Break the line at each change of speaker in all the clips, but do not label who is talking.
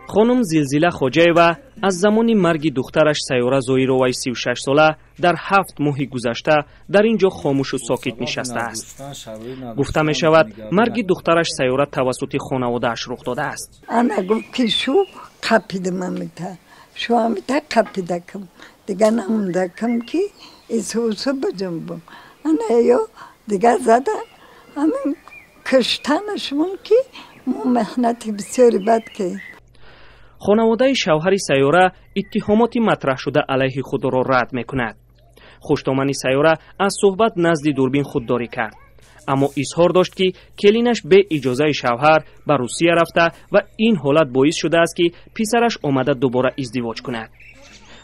خانم زلزله خوجاєва از زمان مرگ دخترش سیاره زویروی 36 ساله در 7 ماه گذشته در اینجا خاموش و ساکت نشسته است. گفته می شود مرگ دخترش سیاره توسط خانواده‌اش رخ داده است.
انا گفت که شو قپیدم امیتا شو امیتا قپیدکم دیگه نموندکم که ایسوسو بجنبم انا یا دیگه زدن همین کشتنشمون که ما محنت بسیاری بد که
خانواده شوهر سیاره اتهامات مطرح شده علیه خود را رد میکند. خوشتامنی سیاره از صحبت نزد دوربین خودداری کرد، اما اظهار داشت که کلینش به اجازه شوهر به روسیه رفته و این حالت باعث شده است که پسرش آمده دوباره ازدواج کند.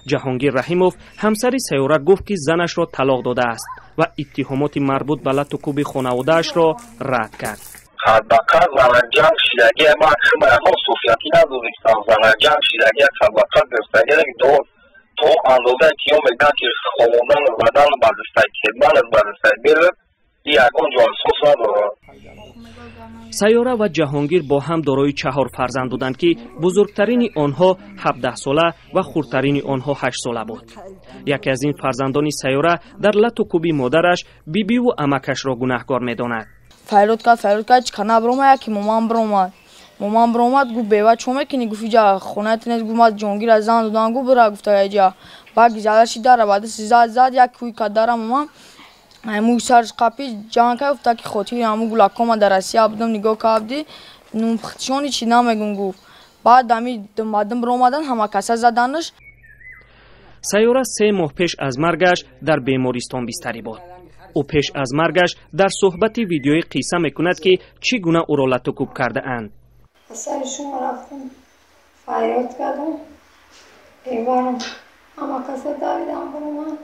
جهانگیر رحیموف همسر سیاره گفت که زنش را طلاق داده است و اتهامات مربوط به لط و کوب خانواده‌اش را رد کرد.
خلبقه زنجان شیرگی ما شما ما صوفیاتی ندونستم زنجان شیرگی خلبقه دستگیری تو اندازه کیو میگن که خوندن بدن بازسته کردن بازسته بیره یکون جوان سوس نداره.
سیاره و جهانگیر با هم دارای 4 فرزند بودند که بزرگترین آنها 17 ساله و خردترین آنها 8 ساله بود. یکی از این فرزندان سیاره در لط و کوبی مادرش بیبی و عمکش را گناهکار می‌داند.
فیروت کرد چکنا برومه که مامان برومد گو بیوه چومه که نگفتی جا خونه تنید گو ماد جونگیر از زن دادن گو برا گفته ایجا باقی زیادشی داره بعد زاد یک کوی که داره مامان همون سرش قپی جان که گفته که خودی همون گو لکومه در رسیه بدم نگاه که عبدی نمخشونی چی نمیگم گفت بعد دمی مادم برومدن همه کسه زدنش.
سیاره 3 ماه پیش از مرگش در بیمارستان بستری بود. او پیش از مرگش در صحبت ویدیویی قصه میکند که چگونه او را لط و کوب کرده اند.
سر شما رفتم فریاد کردم ایوارم اما کسی دویدم برو من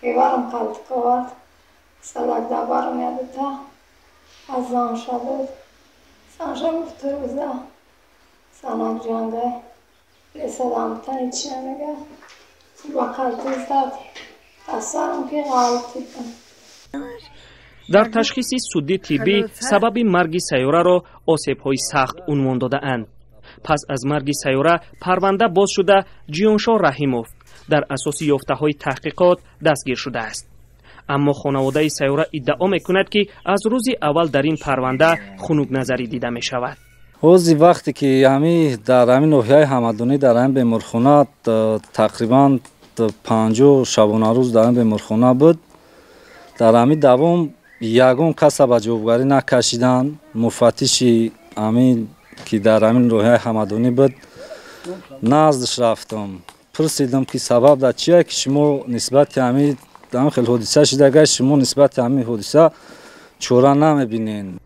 ایوارم قلط کود سلک دبارم یادتا از زنشا بود زنشا گفت روزه سنک جانگه لیسادم تنی چی نمیگه با قلطی زد اصلا که غلطی کن.
در تشخیص سودی طبی سبب مرگ سیاره را آسیب‌های سخت عنوان داده اند. پس از مرگ سیاره پرونده باز شده جیانشاه رحیموف در اساس یافته‌های تحقیقات دستگیر شده است. اما خانواده سیاره ادعا می‌کند که از روز اول در این پرونده خنک نظری دیده می‌شود.
روزی وقتی که همی در همین ناحیه حمدانی در همین بیمارخانه تقریبا 50 شبانه روز در همین بیمارخانه بود، در همین دوام یگان کس به جوابگاری نکشیدن. مفتشی همین که در همین ناحیه حمدانی بود نزدش رفتم پرسیدم که سبب در چیه که شما نسبت همین خیلی حادثه شده شما نسبت همین حادثه چوره نمیبینین.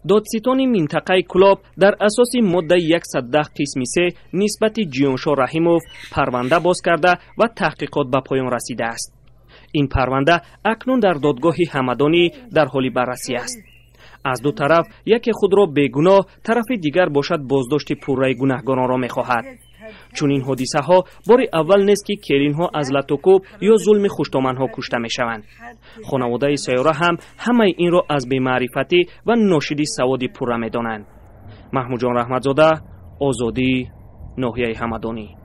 دادستان منطقه کلاب در اساس ماده 110 قسم 3 نسبت جیانشاه رحیموف پرونده باز کرده و تحقیقات به پایان رسیده است. این پرونده اکنون در دادگاه همدانی در حال بررسی است. از دو طرف یکی خود را بیگناه، طرف دیگر باشد بازداشت پررأی گناهکاران را می‌خواهد. چون این حادثه ها بار اول نیست که کلین ها از لط و کوب یا ظلم خوشتامن ها کشته میشوند. خانواده سیاره هم همه این را از بی‌معرفتی و ناشدی سواد پوره میدانند. محمود جان رحمتزاده، آزادی، ناحیه همدانی.